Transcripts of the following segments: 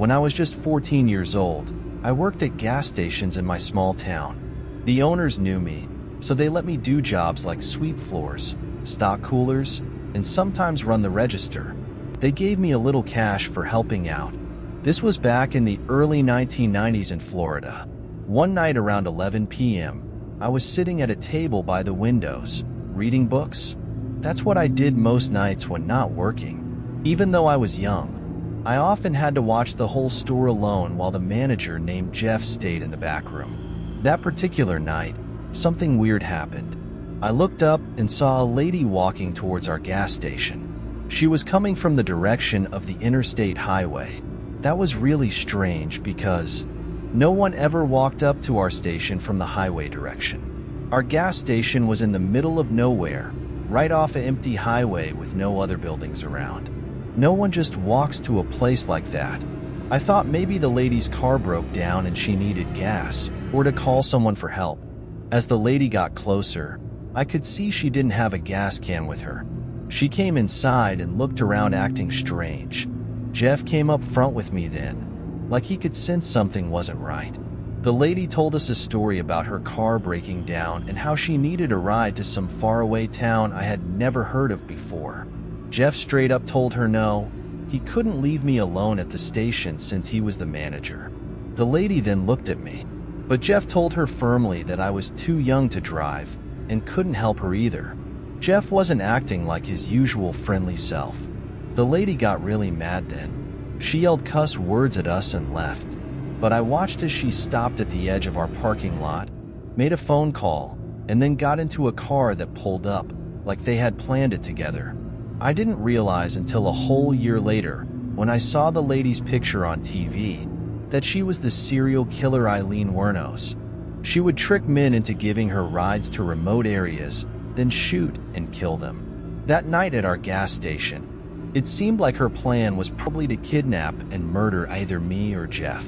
When I was just 14 years old, I worked at gas stations in my small town. The owners knew me, so they let me do jobs like sweep floors, stock coolers, and sometimes run the register. They gave me a little cash for helping out. This was back in the early 1990s in Florida. One night around 11 p.m., I was sitting at a table by the windows, reading books. That's what I did most nights when not working. Even though I was young, I often had to watch the whole store alone while the manager named Jeff stayed in the back room. That particular night, something weird happened. I looked up and saw a lady walking towards our gas station. She was coming from the direction of the interstate highway. That was really strange because no one ever walked up to our station from the highway direction. Our gas station was in the middle of nowhere, right off an empty highway with no other buildings around. No one just walks to a place like that. I thought maybe the lady's car broke down and she needed gas, or to call someone for help. As the lady got closer, I could see she didn't have a gas can with her. She came inside and looked around acting strange. Jeff came up front with me then, like he could sense something wasn't right. The lady told us a story about her car breaking down and how she needed a ride to some faraway town I had never heard of before. Jeff straight up told her no, he couldn't leave me alone at the station since he was the manager. The lady then looked at me, but Jeff told her firmly that I was too young to drive and couldn't help her either. Jeff wasn't acting like his usual friendly self. The lady got really mad then. She yelled cuss words at us and left. But I watched as she stopped at the edge of our parking lot, made a phone call, and then got into a car that pulled up, like they had planned it together. I didn't realize until a whole year later, when I saw the lady's picture on TV, that she was the serial killer Eileen Wuornos. She would trick men into giving her rides to remote areas, then shoot and kill them. That night at our gas station, it seemed like her plan was probably to kidnap and murder either me or Jeff.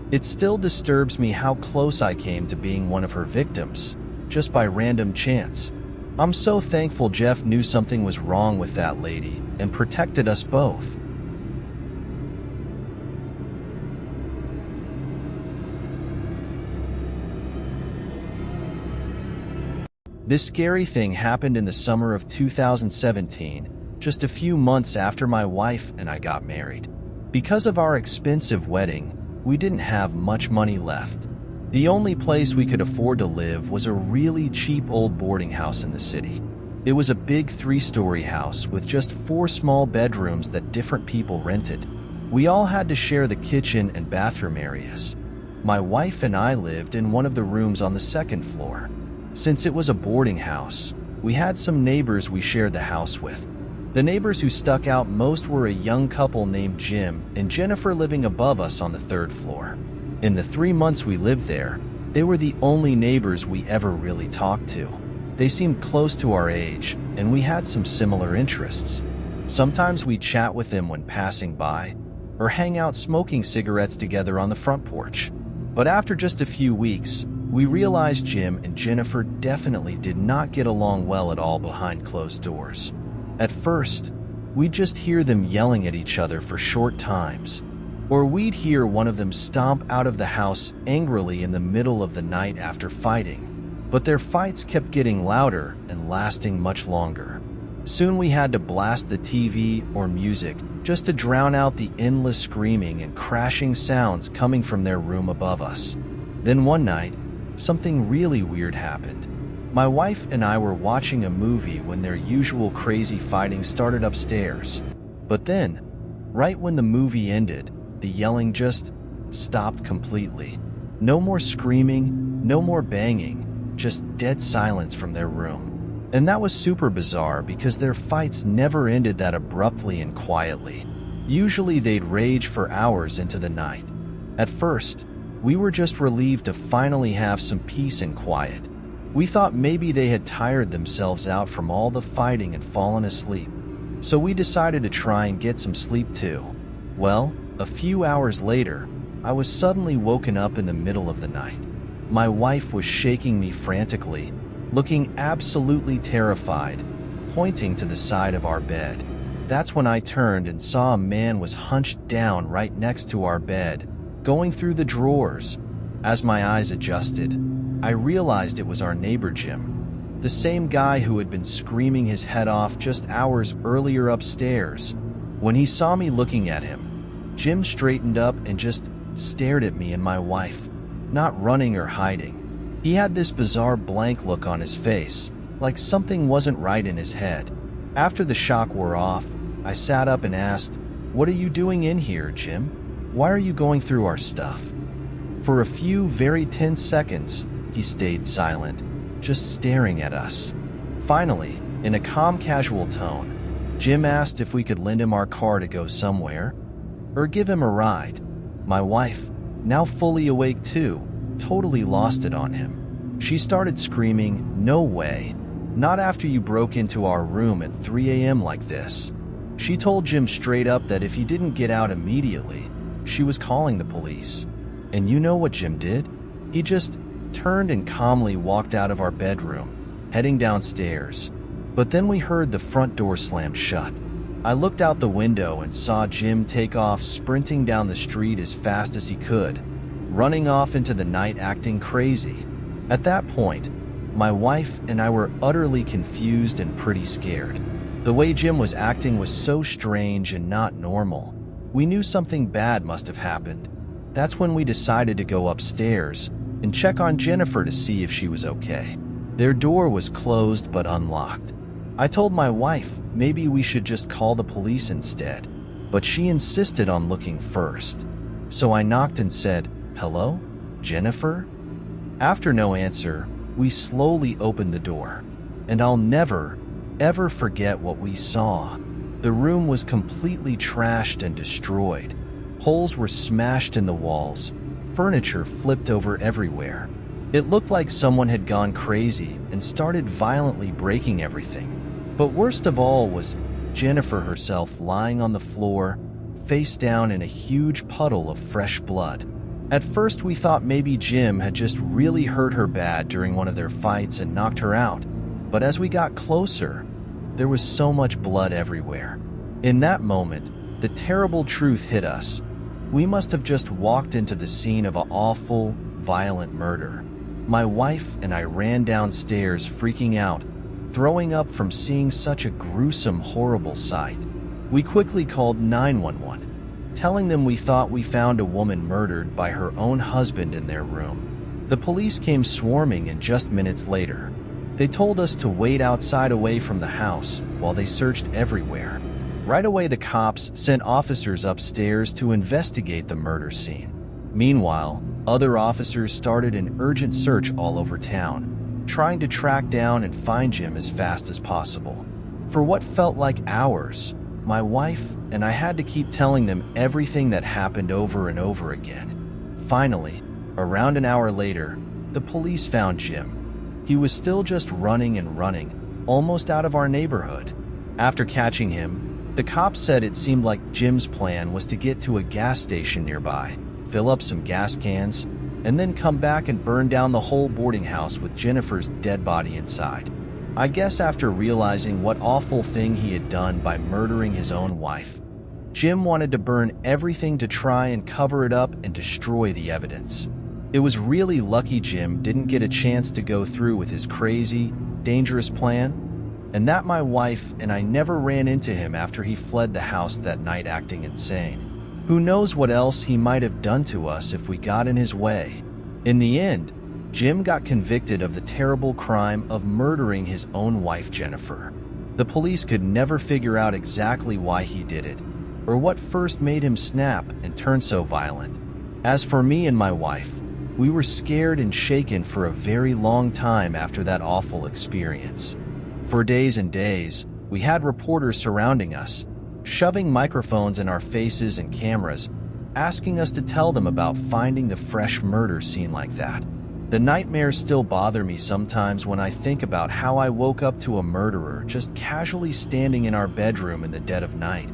It still disturbs me how close I came to being one of her victims, just by random chance. I'm so thankful Jeff knew something was wrong with that lady and protected us both. This scary thing happened in the summer of 2017, just a few months after my wife and I got married. Because of our expensive wedding, we didn't have much money left. The only place we could afford to live was a really cheap old boarding house in the city. It was a big 3-story house with just 4 small bedrooms that different people rented. We all had to share the kitchen and bathroom areas. My wife and I lived in one of the rooms on the 2nd floor. Since it was a boarding house, we had some neighbors we shared the house with. The neighbors who stuck out most were a young couple named Jim and Jennifer living above us on the 3rd floor. In the 3 months we lived there, they were the only neighbors we ever really talked to. They seemed close to our age, and we had some similar interests. Sometimes we'd chat with them when passing by, or hang out smoking cigarettes together on the front porch. But after just a few weeks, we realized Jim and Jennifer definitely did not get along well at all behind closed doors. At first, we'd just hear them yelling at each other for short times, or we'd hear one of them stomp out of the house angrily in the middle of the night after fighting. But their fights kept getting louder and lasting much longer. Soon we had to blast the TV or music just to drown out the endless screaming and crashing sounds coming from their room above us. Then one night, something really weird happened. My wife and I were watching a movie when their usual crazy fighting started upstairs. But then, right when the movie ended, the yelling just stopped completely. No more screaming, no more banging, just dead silence from their room. And that was super bizarre because their fights never ended that abruptly and quietly. Usually they'd rage for hours into the night. At first, we were just relieved to finally have some peace and quiet. We thought maybe they had tired themselves out from all the fighting and fallen asleep. So we decided to try and get some sleep too. Well, a few hours later, I was suddenly woken up in the middle of the night. My wife was shaking me frantically, looking absolutely terrified, pointing to the side of our bed. That's when I turned and saw a man was hunched down right next to our bed, going through the drawers. As my eyes adjusted, I realized it was our neighbor Jim, the same guy who had been screaming his head off just hours earlier upstairs. When he saw me looking at him, Jim straightened up and just stared at me and my wife, not running or hiding. He had this bizarre blank look on his face, like something wasn't right in his head. After the shock wore off, I sat up and asked, "What are you doing in here, Jim? Why are you going through our stuff?" For a few very tense seconds, he stayed silent, just staring at us. Finally, in a calm, casual tone, Jim asked if we could lend him our car to go somewhere, or give him a ride. My wife, now fully awake too, totally lost it on him. She started screaming, "No way, not after you broke into our room at 3 a.m. like this." She told Jim straight up that if he didn't get out immediately, she was calling the police. And you know what Jim did? He just turned and calmly walked out of our bedroom, heading downstairs. But then we heard the front door slam shut. I looked out the window and saw Jim take off, sprinting down the street as fast as he could, running off into the night acting crazy. At that point, my wife and I were utterly confused and pretty scared. The way Jim was acting was so strange and not normal. We knew something bad must have happened. That's when we decided to go upstairs and check on Jennifer to see if she was okay. Their door was closed but unlocked. I told my wife maybe we should just call the police instead, but she insisted on looking first. So I knocked and said, "Hello, Jennifer?" After no answer, we slowly opened the door, and I'll never, ever forget what we saw. The room was completely trashed and destroyed. Holes were smashed in the walls, furniture flipped over everywhere. It looked like someone had gone crazy and started violently breaking everything. But worst of all was Jennifer herself lying on the floor, face down in a huge puddle of fresh blood. At first we thought maybe Jim had just really hurt her bad during one of their fights and knocked her out. But as we got closer, there was so much blood everywhere. In that moment, the terrible truth hit us. We must have just walked into the scene of an awful, violent murder. My wife and I ran downstairs freaking out, throwing up from seeing such a gruesome, horrible sight. We quickly called 911, telling them we thought we found a woman murdered by her own husband in their room. The police came swarming, and just minutes later, they told us to wait outside away from the house while they searched everywhere. Right away, the cops sent officers upstairs to investigate the murder scene. Meanwhile, other officers started an urgent search all over town, trying to track down and find Jim as fast as possible. For what felt like hours, my wife and I had to keep telling them everything that happened over and over again. Finally, around an hour later, the police found Jim. He was still just running and running, almost out of our neighborhood. After catching him, the cops said it seemed like Jim's plan was to get to a gas station nearby, fill up some gas cans, and then come back and burn down the whole boarding house with Jennifer's dead body inside. I guess after realizing what awful thing he had done by murdering his own wife, Jim wanted to burn everything to try and cover it up and destroy the evidence. It was really lucky Jim didn't get a chance to go through with his crazy, dangerous plan, and that my wife and I never ran into him after he fled the house that night acting insane. Who knows what else he might have done to us if we got in his way. In the end, Jim got convicted of the terrible crime of murdering his own wife, Jennifer. The police could never figure out exactly why he did it, or what first made him snap and turn so violent. As for me and my wife, we were scared and shaken for a very long time after that awful experience. For days and days, we had reporters surrounding us, shoving microphones in our faces and cameras, asking us to tell them about finding the fresh murder scene like that. The nightmares still bother me sometimes when I think about how I woke up to a murderer just casually standing in our bedroom in the dead of night,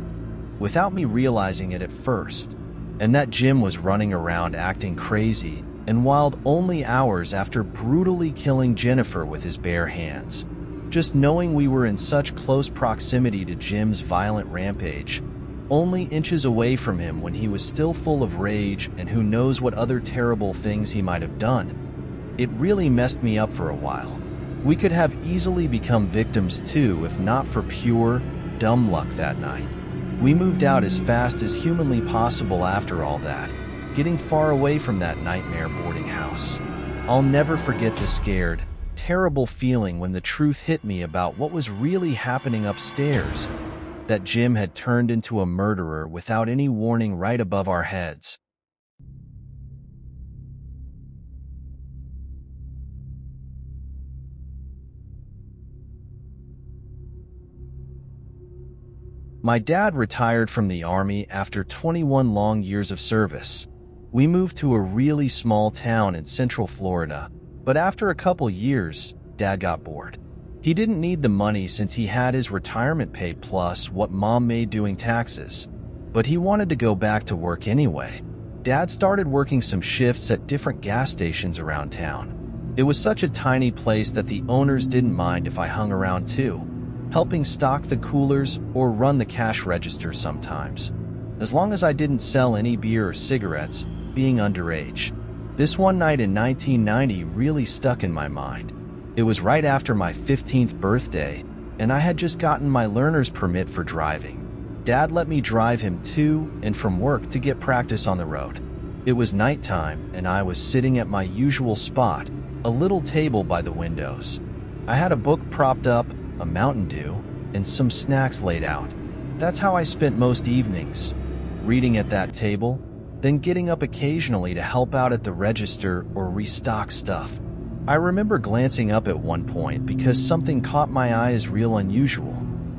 without me realizing it at first, and that Jim was running around acting crazy and wild only hours after brutally killing Jennifer with his bare hands. Just knowing we were in such close proximity to Jim's violent rampage, only inches away from him when he was still full of rage and who knows what other terrible things he might have done. It really messed me up for a while. We could have easily become victims too if not for pure, dumb luck that night. We moved out as fast as humanly possible after all that, getting far away from that nightmare boarding house. I'll never forget the scared, terrible feeling when the truth hit me about what was really happening upstairs, that Jim had turned into a murderer without any warning right above our heads. My dad retired from the Army after 21 long years of service. We moved to a really small town in Central Florida, but after a couple years, Dad got bored. He didn't need the money since he had his retirement pay plus what Mom made doing taxes, but he wanted to go back to work anyway. Dad started working some shifts at different gas stations around town. It was such a tiny place that the owners didn't mind if I hung around too, helping stock the coolers or run the cash register sometimes, as long as I didn't sell any beer or cigarettes, being underage. This one night in 1990 really stuck in my mind. It was right after my 15th birthday, and I had just gotten my learner's permit for driving. Dad let me drive him to and from work to get practice on the road. It was nighttime, and I was sitting at my usual spot, a little table by the windows. I had a book propped up, a Mountain Dew, and some snacks laid out. That's how I spent most evenings, reading at that table, then getting up occasionally to help out at the register or restock stuff. I remember glancing up at one point because something caught my eye as real unusual.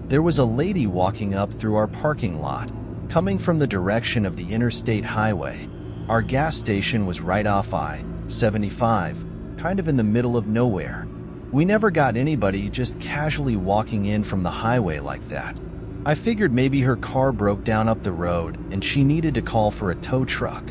There was a lady walking up through our parking lot, coming from the direction of the interstate highway. Our gas station was right off I-75, kind of in the middle of nowhere. We never got anybody just casually walking in from the highway like that. I figured maybe her car broke down up the road and she needed to call for a tow truck.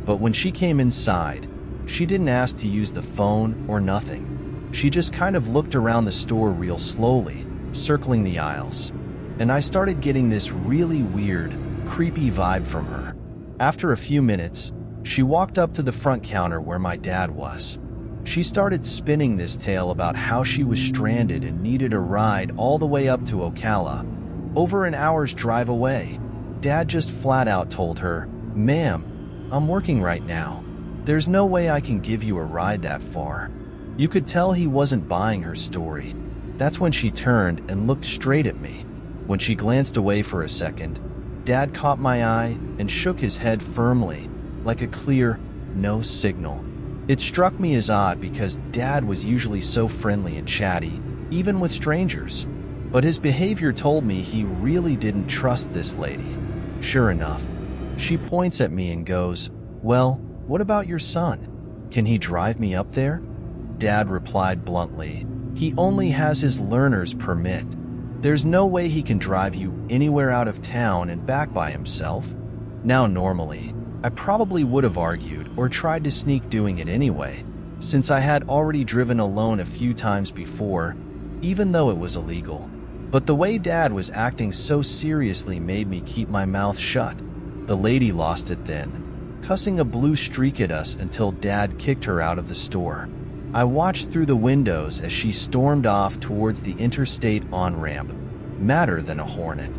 But when she came inside, she didn't ask to use the phone or nothing. She just kind of looked around the store real slowly, circling the aisles. And I started getting this really weird, creepy vibe from her. After a few minutes, she walked up to the front counter where my dad was. She started spinning this tale about how she was stranded and needed a ride all the way up to Ocala, over an hour's drive away. Dad just flat out told her, "Ma'am, I'm working right now. There's no way I can give you a ride that far." You could tell he wasn't buying her story. That's when she turned and looked straight at me. When she glanced away for a second, Dad caught my eye and shook his head firmly, like a clear no signal. It struck me as odd because Dad was usually so friendly and chatty, even with strangers. But his behavior told me he really didn't trust this lady. Sure enough, she points at me and goes, "Well, what about your son? Can he drive me up there?" Dad replied bluntly, "He only has his learner's permit. There's no way he can drive you anywhere out of town and back by himself." Now normally, I probably would have argued or tried to sneak doing it anyway, since I had already driven alone a few times before, even though it was illegal. But the way Dad was acting so seriously made me keep my mouth shut. The lady lost it then, cussing a blue streak at us until Dad kicked her out of the store. I watched through the windows as she stormed off towards the interstate on-ramp, madder than a hornet.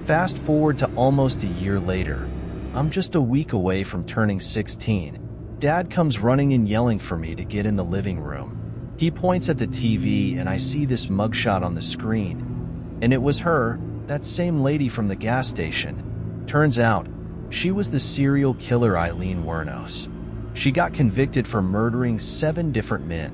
Fast forward to almost a year later. I'm just a week away from turning 16. Dad comes running and yelling for me to get in the living room. He points at the TV and I see this mugshot on the screen. And it was her, that same lady from the gas station. Turns out, she was the serial killer Eileen Wuornos. She got convicted for murdering 7 different men,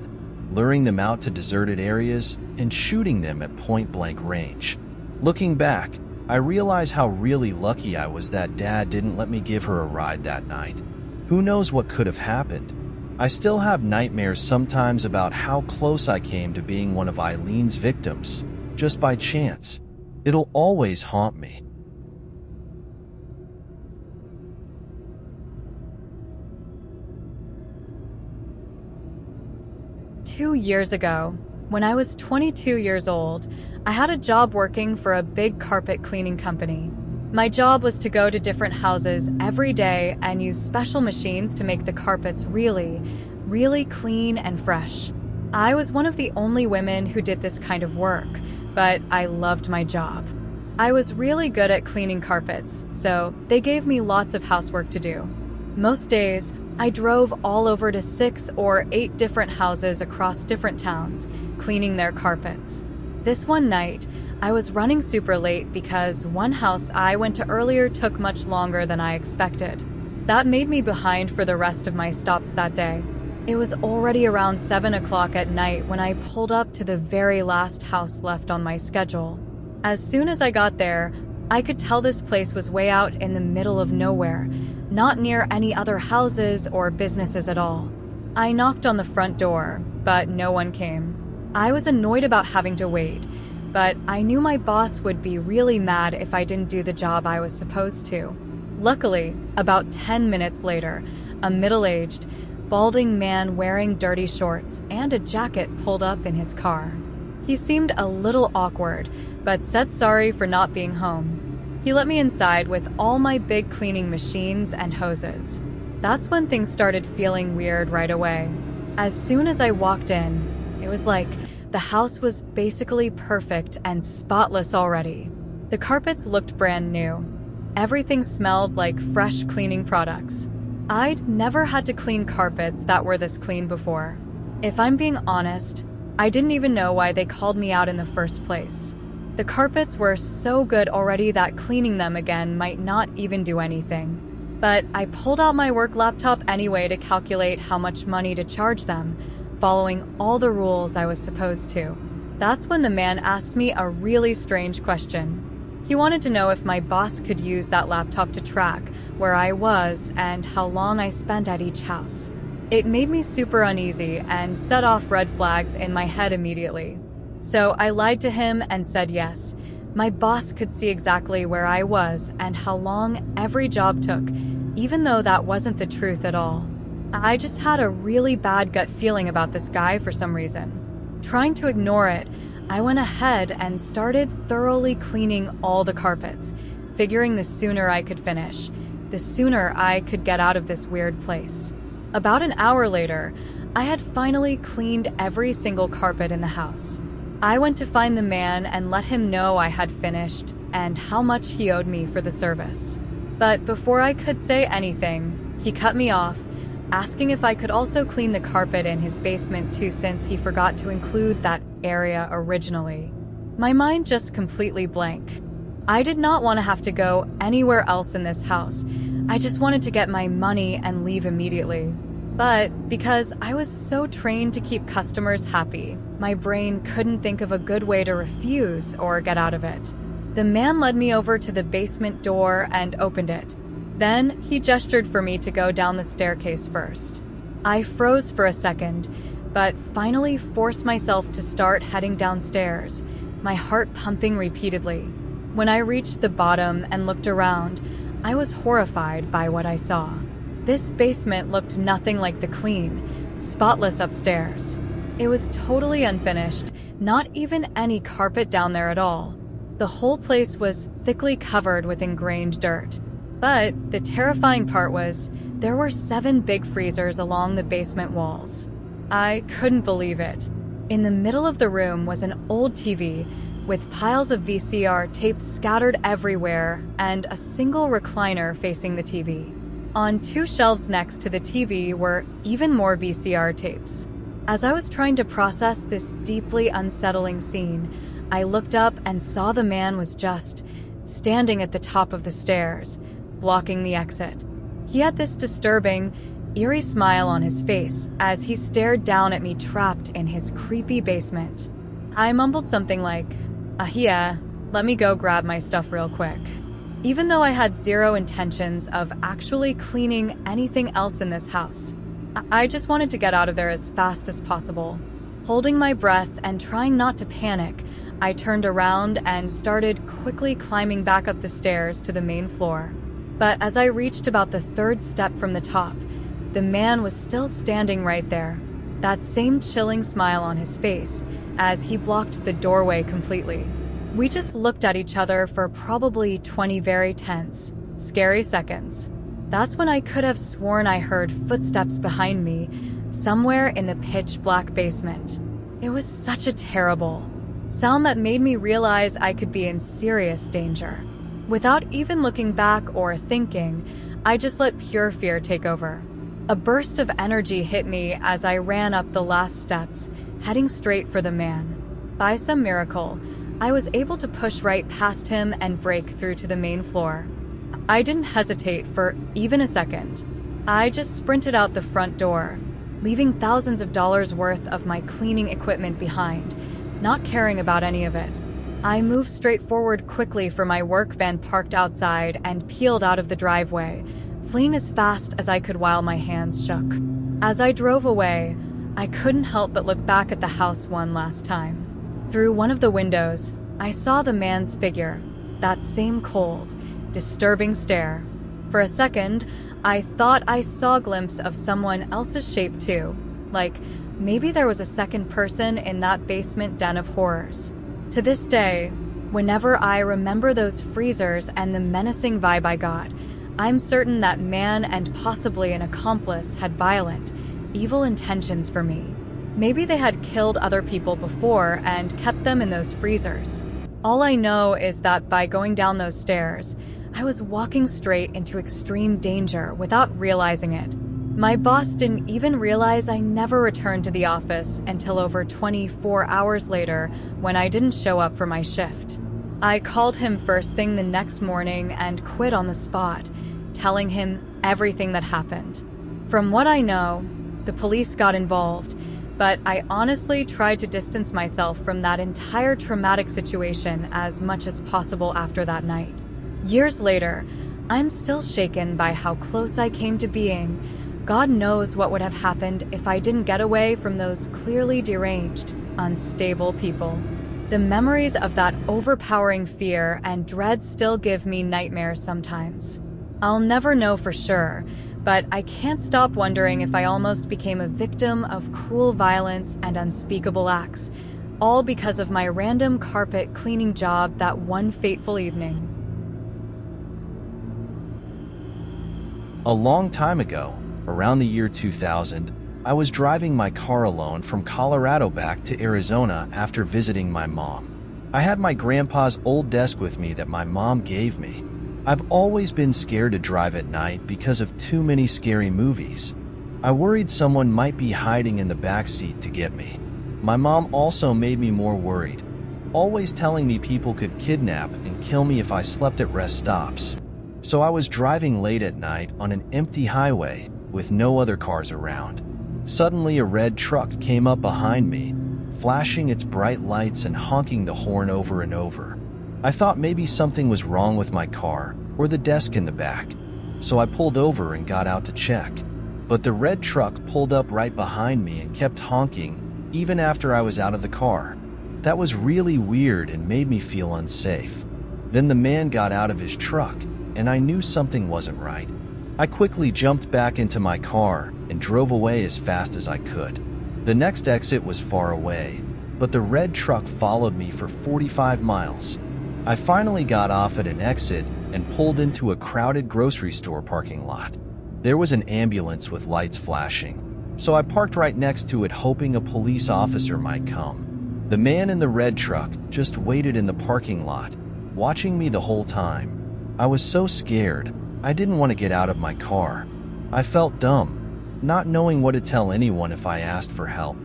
luring them out to deserted areas, and shooting them at point-blank range. Looking back, I realize how really lucky I was that Dad didn't let me give her a ride that night. Who knows what could have happened? I still have nightmares sometimes about how close I came to being one of Eileen's victims, just by chance. It'll always haunt me. "2 years ago, When I was 22 years old, I had a job working for a big carpet cleaning company. My job was to go to different houses every day and use special machines to make the carpets really, really clean and fresh. I was one of the only women who did this kind of work, but I loved my job. I was really good at cleaning carpets, so they gave me lots of housework to do. Most days, I drove all over to 6 or 8 different houses across different towns, cleaning their carpets. This one night, I was running super late because one house I went to earlier took much longer than I expected. That made me behind for the rest of my stops that day. It was already around 7 o'clock at night when I pulled up to the very last house left on my schedule. As soon as I got there, I could tell this place was way out in the middle of nowhere, not near any other houses or businesses at all. I knocked on the front door, but no one came. I was annoyed about having to wait, but I knew my boss would be really mad if I didn't do the job I was supposed to. Luckily, about 10 minutes later, a middle-aged, balding man wearing dirty shorts and a jacket pulled up in his car. He seemed a little awkward, but said sorry for not being home. He let me inside with all my big cleaning machines and hoses. That's when things started feeling weird right away. As soon as I walked in, it was like the house was basically perfect and spotless already. The carpets looked brand new. Everything smelled like fresh cleaning products. I'd never had to clean carpets that were this clean before. If I'm being honest, I didn't even know why they called me out in the first place. The carpets were so good already that cleaning them again might not even do anything. But I pulled out my work laptop anyway to calculate how much money to charge them, following all the rules I was supposed to. That's when the man asked me a really strange question. He wanted to know if my boss could use that laptop to track where I was and how long I spent at each house. It made me super uneasy and set off red flags in my head immediately. So I lied to him and said yes. My boss could see exactly where I was and how long every job took, even though that wasn't the truth at all. I just had a really bad gut feeling about this guy for some reason. Trying to ignore it, I went ahead and started thoroughly cleaning all the carpets, figuring the sooner I could finish, the sooner I could get out of this weird place. About an hour later, I had finally cleaned every single carpet in the house. I went to find the man and let him know I had finished and how much he owed me for the service. But before I could say anything, he cut me off, asking if I could also clean the carpet in his basement too since he forgot to include that area originally. My mind just completely blank. I did not want to have to go anywhere else in this house. I just wanted to get my money and leave immediately. But because I was so trained to keep customers happy, my brain couldn't think of a good way to refuse or get out of it. The man led me over to the basement door and opened it. Then he gestured for me to go down the staircase first. I froze for a second, but finally forced myself to start heading downstairs, my heart pumping repeatedly. When I reached the bottom and looked around, I was horrified by what I saw. This basement looked nothing like the clean, spotless upstairs. It was totally unfinished, not even any carpet down there at all. The whole place was thickly covered with ingrained dirt. But the terrifying part was, there were 7 big freezers along the basement walls. I couldn't believe it. In the middle of the room was an old TV with piles of VCR tapes scattered everywhere and a single recliner facing the TV. On 2 shelves next to the TV were even more VCR tapes. As I was trying to process this deeply unsettling scene, I looked up and saw the man was just standing at the top of the stairs, blocking the exit. He had this disturbing, eerie smile on his face as he stared down at me trapped in his creepy basement. I mumbled something like, yeah, let me go grab my stuff real quick. Even though I had zero intentions of actually cleaning anything else in this house, I just wanted to get out of there as fast as possible. Holding my breath and trying not to panic, I turned around and started quickly climbing back up the stairs to the main floor. But as I reached about the 3rd step from the top, the man was still standing right there. that same chilling smile on his face as he blocked the doorway completely. We just looked at each other for probably 20 very tense, scary seconds. That's when I could have sworn I heard footsteps behind me, somewhere in the pitch-black basement. It was such a terrible sound that made me realize I could be in serious danger. Without even looking back or thinking, I just let pure fear take over. A burst of energy hit me as I ran up the last steps, heading straight for the man. By some miracle, I was able to push right past him and break through to the main floor. I didn't hesitate for even a second. I just sprinted out the front door, leaving thousands of dollars worth of my cleaning equipment behind, not caring about any of it. I moved straight forward quickly for my work van parked outside and peeled out of the driveway, fleeing as fast as I could while my hands shook. As I drove away, I couldn't help but look back at the house one last time. Through one of the windows, I saw the man's figure, that same cold, disturbing stare. For a second, I thought I saw a glimpse of someone else's shape too, like maybe there was a second person in that basement den of horrors. To this day, whenever I remember those freezers and the menacing vibe I got, I'm certain that man and possibly an accomplice had violent, evil intentions for me. Maybe they had killed other people before and kept them in those freezers. All I know is that by going down those stairs, I was walking straight into extreme danger without realizing it. My boss didn't even realize I never returned to the office until over 24 hours later when I didn't show up for my shift. I called him first thing the next morning and quit on the spot, telling him everything that happened. From what I know, the police got involved, but I honestly tried to distance myself from that entire traumatic situation as much as possible after that night. Years later, I'm still shaken by how close I came to being. God knows what would have happened if I didn't get away from those clearly deranged, unstable people. The memories of that overpowering fear and dread still give me nightmares sometimes. I'll never know for sure, but I can't stop wondering if I almost became a victim of cruel violence and unspeakable acts, all because of my random carpet cleaning job that one fateful evening. A long time ago, around the year 2000, I was driving my car alone from Colorado back to Arizona after visiting my mom. I had my grandpa's old desk with me that my mom gave me. I've always been scared to drive at night because of too many scary movies. I worried someone might be hiding in the back seat to get me. My mom also made me more worried, always telling me people could kidnap and kill me if I slept at rest stops. So I was driving late at night on an empty highway with no other cars around. Suddenly a red truck came up behind me, flashing its bright lights and honking the horn over and over. I thought maybe something was wrong with my car or the desk in the back, so I pulled over and got out to check. But the red truck pulled up right behind me and kept honking even after I was out of the car. That was really weird and made me feel unsafe. Then the man got out of his truck, and I knew something wasn't right. I quickly jumped back into my car and drove away as fast as I could. The next exit was far away, but the red truck followed me for 45 miles. I finally got off at an exit and pulled into a crowded grocery store parking lot. There was an ambulance with lights flashing, so I parked right next to it hoping a police officer might come. The man in the red truck just waited in the parking lot, watching me the whole time. I was so scared, I didn't want to get out of my car. I felt dumb, not knowing what to tell anyone if I asked for help.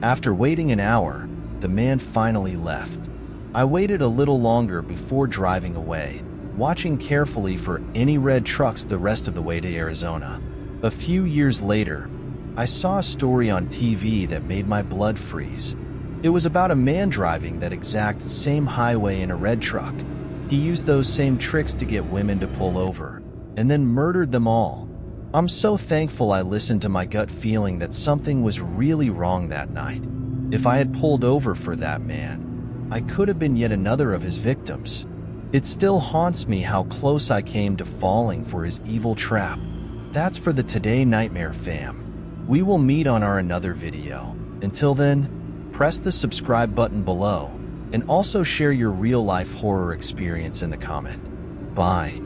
After waiting an hour, the man finally left. I waited a little longer before driving away, watching carefully for any red trucks the rest of the way to Arizona. A few years later, I saw a story on TV that made my blood freeze. It was about a man driving that exact same highway in a red truck. He used those same tricks to get women to pull over, and then murdered them all. I'm so thankful I listened to my gut feeling that something was really wrong that night. If I had pulled over for that man, I could have been yet another of his victims. It still haunts me how close I came to falling for his evil trap. That's for the Today Nightmare fam. We will meet on our another video. Until then, press the subscribe button below and also share your real-life horror experience in the comment. Bye.